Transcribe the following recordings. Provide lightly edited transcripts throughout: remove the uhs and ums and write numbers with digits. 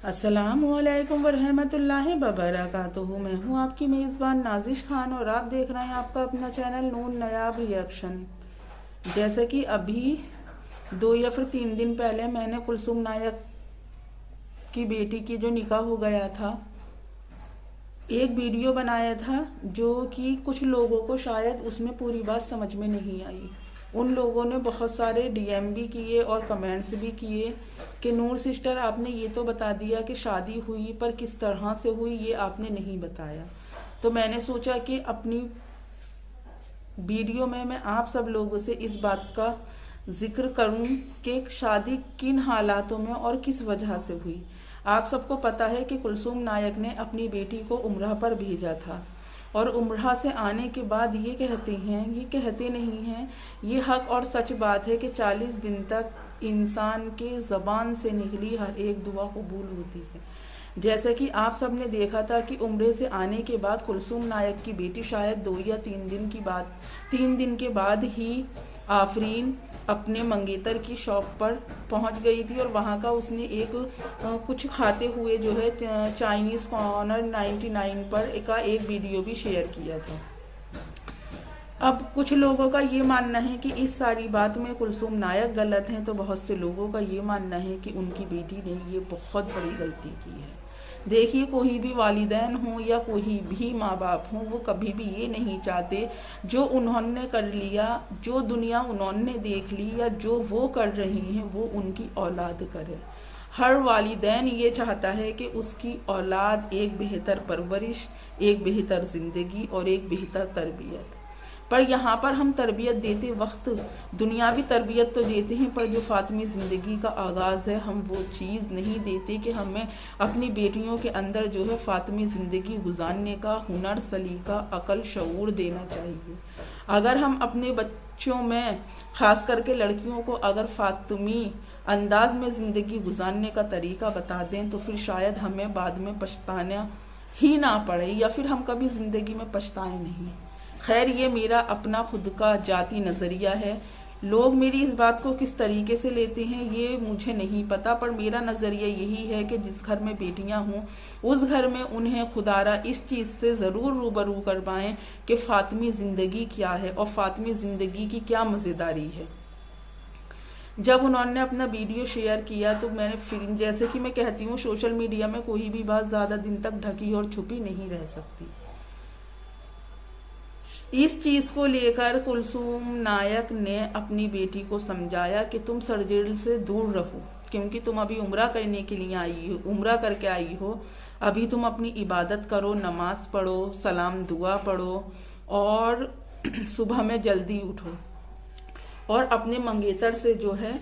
अस्सलामुअलैकुम वरहमतुल्लाहि वबरकातुहू। मैं हूँ आपकी मेज़बान नाजिश खान और आप देख रहे हैं आपका अपना चैनल नून नायाब रिएक्शन। जैसे कि अभी 2 या फिर 3 दिन पहले मैंने कुलसुम नायक की बेटी की जो निकाह हो गया था, एक वीडियो बनाया था जो कि कुछ लोगों को शायद उसमें पूरी बात समझ में नहीं आई। उन लोगों ने बहुत सारे डीएम भी किए और कमेंट्स भी किए कि नूर सिस्टर आपने ये तो बता दिया कि शादी हुई, पर किस तरह से हुई ये आपने नहीं बताया। तो मैंने सोचा कि अपनी वीडियो में मैं आप सब लोगों से इस बात का जिक्र करूं कि शादी किन हालातों में और किस वजह से हुई। आप सबको पता है कि कुलसुम नायक ने अपनी बेटी को उम्रा पर भेजा था और उम्रा से आने के बाद ये कहते नहीं हैं, ये हक और सच बात है कि 40 दिन तक इंसान के ज़बान से निकली हर एक दुआ कबूल होती है। जैसे कि आप सब ने देखा था कि उम्रे से आने के बाद कुलसुम नायक की बेटी शायद 3 दिन के बाद ही आफरीन अपने मंगेतर की शॉप पर पहुंच गई थी और वहां का उसने एक कुछ खाते हुए जो है चाइनीज कॉर्नर 99 पर एक वीडियो भी शेयर किया था। अब कुछ लोगों का ये मानना है कि इस सारी बात में कुलसुम नायक गलत हैं, तो बहुत से लोगों का ये मानना है कि उनकी बेटी ने ये बहुत बड़ी गलती की है। देखिए, कोई भी वालिदैन हो या कोई भी माँ बाप हो, वो कभी भी ये नहीं चाहते जो उन्होंने कर लिया, जो दुनिया उन्होंने देख ली या जो वो कर रही हैं वो उनकी औलाद करे। हर वालिदैन ये चाहता है कि उसकी औलाद एक बेहतर परवरिश, एक बेहतर जिंदगी और एक बेहतर तरबियत। पर यहाँ पर हम तरबियत देते वक्त दुनियावी तरबियत तो देते हैं, पर जो फातिमी ज़िंदगी का आगाज़ है हम वो चीज़ नहीं देते कि हमें अपनी बेटियों के अंदर जो है फातिमी ज़िंदगी गुजारने का हुनर, सलीका, अकल, शऊर देना चाहिए। अगर हम अपने बच्चों में, ख़ास करके लड़कियों को, अगर फातिमी अंदाज में ज़िंदगी गुजारने का तरीका बता दें तो फिर शायद हमें बाद में पछताना ही ना पड़े या फिर हम कभी ज़िंदगी में पछताएं नहीं। खैर, ये मेरा अपना खुद का जाती नज़रिया है। लोग मेरी इस बात को किस तरीके से लेते हैं ये मुझे नहीं पता, पर मेरा नज़रिया यही है कि जिस घर में बेटियां हों उस घर में उन्हें खुदारा इस चीज़ से ज़रूर रूबरू करवाएं कि फातिमी ज़िंदगी क्या है और फातिमी ज़िंदगी की क्या मज़ेदारी है। जब उन्होंने अपना वीडियो शेयर किया तो मैंने फिल्म, जैसे कि मैं कहती हूँ, सोशल मीडिया में कोई भी बात ज़्यादा दिन तक ढकी और छुपी नहीं रह सकती। इस चीज को लेकर कुलसुम नायक ने अपनी बेटी को समझाया कि तुम सर्जिकल से दूर रहो, क्योंकि तुम अभी उम्रा करने के लिए आई हो, उम्रा करके आई हो। अभी तुम अपनी इबादत करो, नमाज पढ़ो, सलाम दुआ पढ़ो और सुबह में जल्दी उठो और अपने मंगेतर से जो है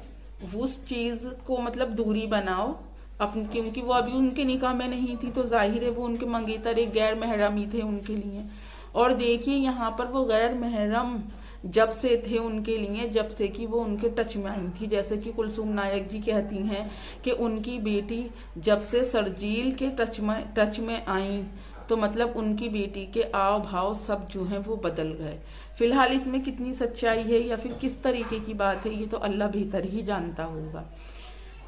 उस चीज को मतलब दूरी बनाओ अपनी, क्योंकि वो अभी उनके निकाह में नहीं थी तो जाहिर है वो उनके मंगेतर एक गैर महरमी थे उनके लिए। और देखिए, यहाँ पर वो गैर महरम जब से थे उनके लिए, जब से कि वो उनके टच में आई थी। जैसे कि कुलसुम नायक जी कहती हैं कि उनकी बेटी जब से सरजील के टच में आई तो मतलब उनकी बेटी के आव भाव सब जो हैं वो बदल गए। फिलहाल इसमें कितनी सच्चाई है या फिर किस तरीके की बात है ये तो अल्लाह बेहतर ही जानता होगा।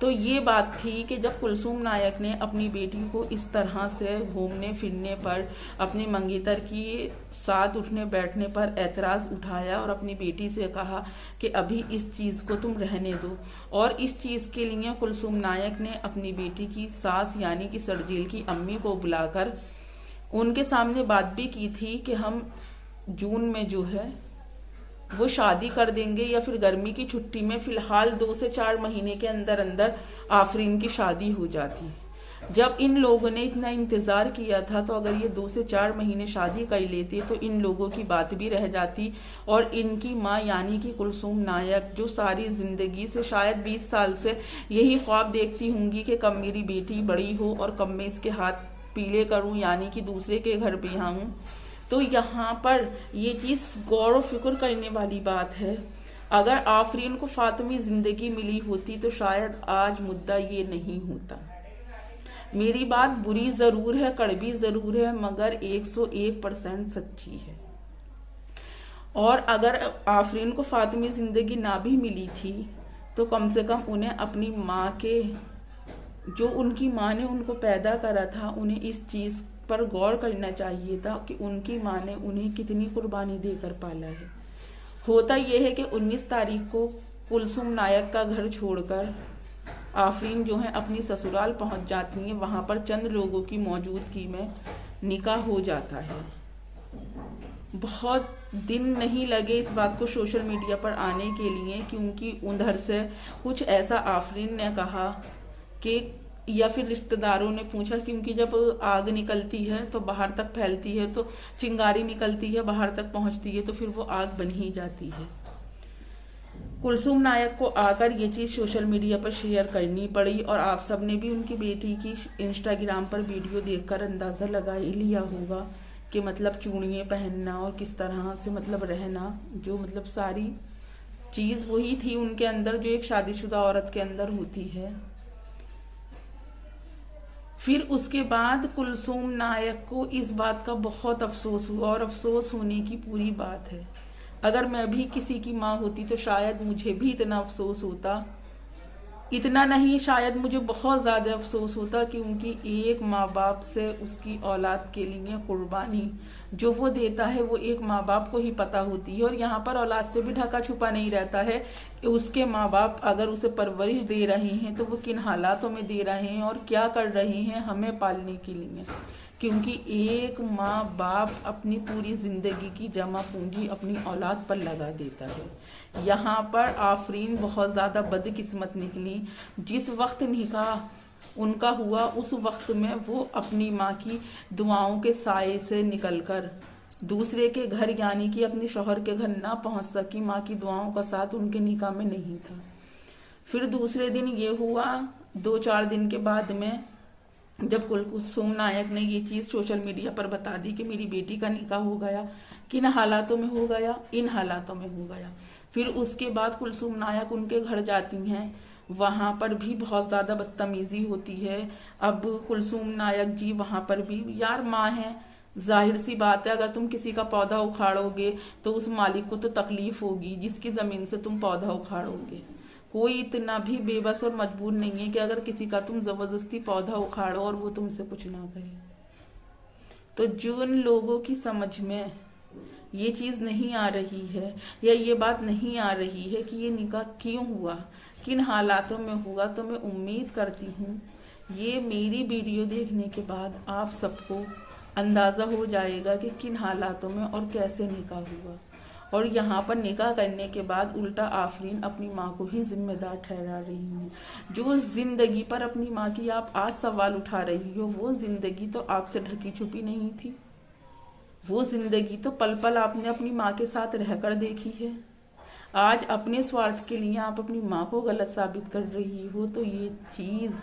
तो ये बात थी कि जब कुलसुम नायक ने अपनी बेटी को इस तरह से घूमने फिरने पर, अपने मंगेतर की साथ उठने बैठने पर एतराज़ उठाया और अपनी बेटी से कहा कि अभी इस चीज़ को तुम रहने दो। और इस चीज़ के लिए कुलसुम नायक ने अपनी बेटी की सास यानी कि सरजील की अम्मी को बुलाकर उनके सामने बात भी की थी कि हम जून में जो है वो शादी कर देंगे या फिर गर्मी की छुट्टी में, फिलहाल 2 से 4 महीने के अंदर अंदर आफरीन की शादी हो जाती है। जब इन लोगों ने इतना इंतजार किया था तो अगर ये 2 से 4 महीने शादी कर लेते तो इन लोगों की बात भी रह जाती और इनकी माँ यानी कि कुलसुम नायक, जो सारी जिंदगी से शायद 20 साल से यही ख्वाब देखती होंगी कि कब मेरी बेटी बड़ी हो और कब मैं इसके हाथ पीले करूं यानी कि दूसरे के घर पे आऊं। तो यहाँ पर ये चीज गौर व फिक्र करने वाली बात है। अगर आफरीन को फातिमी जिंदगी मिली होती तो शायद आज मुद्दा ये नहीं होता। मेरी बात बुरी जरूर है, कड़वी जरूर है, मगर 101% सच्ची है। और अगर आफरीन को फातिमी जिंदगी ना भी मिली थी तो कम से कम उन्हें अपनी माँ के जो उनकी माँ ने उनको पैदा करा था, उन्हें इस चीज पर गौर करना चाहिए था कि उनकी माँ ने उन्हें कितनी कुर्बानी देकर पाला है। होता यह है कि 19 तारीख को कुलसुम नायक का घर छोड़कर आफरीन जो है अपनी ससुराल पहुंच जाती हैं। वहां पर चंद लोगों की मौजूदगी में निकाह हो जाता है। बहुत दिन नहीं लगे इस बात को सोशल मीडिया पर आने के लिए, क्योंकि उधर से कुछ ऐसा आफरीन ने कहा कि, या फिर रिश्तेदारों ने पूछा, क्योंकि जब आग निकलती है तो बाहर तक फैलती है, तो चिंगारी निकलती है बाहर तक पहुंचती है, तो फिर वो आग बन ही जाती है। कुलसुम नायक को आकर ये चीज सोशल मीडिया पर शेयर करनी पड़ी, और आप सबने भी उनकी बेटी की इंस्टाग्राम पर वीडियो देखकर अंदाजा लगा ही लिया होगा कि मतलब चूड़ियाँ पहनना और किस तरह से मतलब रहना, जो मतलब सारी चीज वही थी उनके अंदर जो एक शादीशुदा औरत के अंदर होती है। फिर उसके बाद कुलसुम नायक को इस बात का बहुत अफसोस हुआ, और अफसोस होने की पूरी बात है। अगर मैं भी किसी की माँ होती तो शायद मुझे भी इतना अफसोस होता, इतना नहीं शायद मुझे बहुत ज्यादा अफसोस होता, क्योंकि एक माँ बाप से उसकी औलाद के लिए कुर्बानी जो वो देता है वो एक माँ बाप को ही पता होती है। और यहाँ पर औलाद से भी ढका छुपा नहीं रहता है कि उसके माँ बाप अगर उसे परवरिश दे रहे हैं तो वो किन हालातों में दे रहे हैं और क्या कर रहे हैं हमें पालने के लिए। क्योंकि एक माँ बाप अपनी पूरी जिंदगी की जमा पूंजी अपनी औलाद पर लगा देता है। यहाँ पर आफरीन बहुत ज्यादा बदकिस्मत निकली। जिस वक्त निकाह उनका हुआ उस वक्त में वो अपनी माँ की दुआओं के साए से निकलकर दूसरे के घर यानी कि अपने शौहर के घर ना पहुंच सकी। माँ की दुआओं का साथ उनके निकाह में नहीं था। फिर दूसरे दिन ये हुआ, 2-4 दिन के बाद में जब कुलसुम नायक ने ये चीज सोशल मीडिया पर बता दी कि मेरी बेटी का निकाह हो गया, किन हालातों में हो गया, इन हालातों में हो गया। फिर उसके बाद कुलसुम नायक उनके घर जाती हैं, वहां पर भी बहुत ज्यादा बदतमीजी होती है। अब कुलसुम नायक जी वहां पर भी, यार माँ है, जाहिर सी बात है, अगर तुम किसी का पौधा उखाड़ोगे तो उस मालिक को तो तकलीफ होगी जिसकी जमीन से तुम पौधा उखाड़ोगे। कोई इतना भी बेबस और मजबूर नहीं है कि अगर किसी का तुम जबरदस्ती पौधा उखाड़ो और वो तुमसे कुछ ना कहे। तो जिन लोगों की समझ में ये चीज नहीं आ रही है या ये बात नहीं आ रही है कि ये निकाह क्यों हुआ, किन हालातों में हुआ, तो मैं उम्मीद करती हूँ ये मेरी वीडियो देखने के बाद आप सबको अंदाजा हो जाएगा कि किन हालातों में और कैसे निकाह हुआ। और यहाँ पर निकाह करने के बाद उल्टा आफरीन अपनी माँ को ही जिम्मेदार ठहरा रही है। जो जिंदगी पर अपनी माँ की आप आज सवाल उठा रही हो, वो जिंदगी तो आपसे ढकी छुपी नहीं थी। वो जिंदगी तो पल पल आपने अपनी माँ के साथ रहकर देखी है। आज अपने स्वार्थ के लिए आप अपनी माँ को गलत साबित कर रही हो, तो ये चीज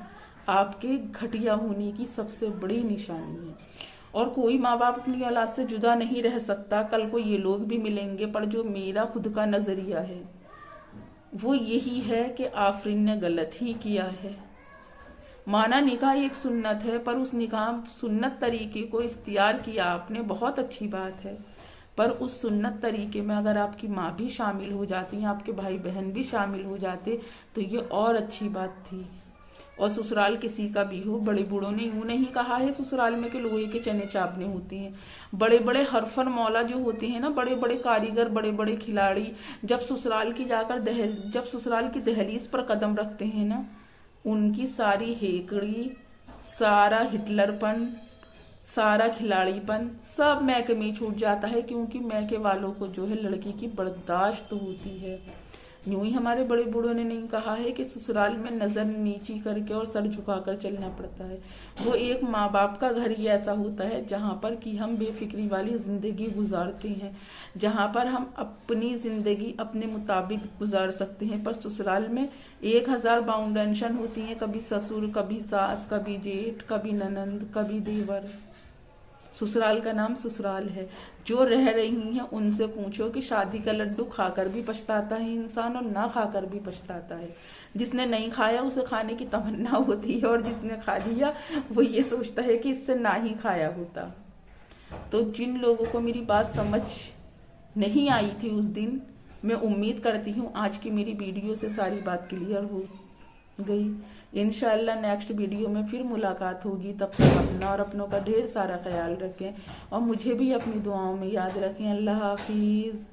आपके घटिया होने की सबसे बड़ी निशानी है। और कोई माँ बाप अपनी औलाद से जुदा नहीं रह सकता, कल को ये लोग भी मिलेंगे, पर जो मेरा खुद का नजरिया है वो यही है कि आफरीन ने गलत ही किया है। माना निकाह एक सुन्नत है, पर उस निकाह सुन्नत तरीके को इख्तियार किया आपने, बहुत अच्छी बात है, पर उस सुन्नत तरीके में अगर आपकी माँ भी शामिल हो जाती, आपके भाई बहन भी शामिल हो जाते तो ये और अच्छी बात थी। और ससुराल किसी का भी हो, बड़े बूढ़ों ने यूं नहीं कहा है ससुराल में कि लोहे के चने चापने होते हैं। बड़े बड़े हरफन मौला जो होते हैं ना, बड़े बड़े कारीगर, बड़े बड़े खिलाड़ी, जब ससुराल की दहलीज पर कदम रखते हैं ना, उनकी सारी हेकड़ी, सारा हिटलरपन, सारा खिलाड़ीपन सब मैके में छूट जाता है। क्योंकि मैके वालों को जो है लड़की की बर्दाश्त होती है। यूं ही हमारे बड़े बूढ़ों ने नहीं कहा है कि ससुराल में नजर नीची करके और सर झुकाकर चलना पड़ता है। वो एक माँ बाप का घर ही ऐसा होता है जहां पर कि हम बेफिक्री वाली जिंदगी गुजारते हैं, जहां पर हम अपनी जिंदगी अपने मुताबिक गुजार सकते हैं। पर ससुराल में 1000 बाउंडेशन होती हैं, कभी ससुर, कभी सास, कभी जेठ, कभी ननंद, कभी देवर। ससुराल का नाम ससुराल है। जो रह रही हैं उनसे पूछो कि शादी का लड्डू खाकर भी पछताता है इंसान और ना खाकर भी पछताता है। जिसने नहीं खाया उसे खाने की तमन्ना होती है, और जिसने खा लिया वो ये सोचता है कि इससे ना ही खाया होता। तो जिन लोगों को मेरी बात समझ नहीं आई थी उस दिन, मैं उम्मीद करती हूँ आज की मेरी वीडियो से सारी बात क्लियर हो गई। इंशाल्लाह नेक्स्ट वीडियो में फिर मुलाकात होगी। तब तक अपना और अपनों का ढेर सारा ख्याल रखें और मुझे भी अपनी दुआओं में याद रखें। अल्लाह हाफिज।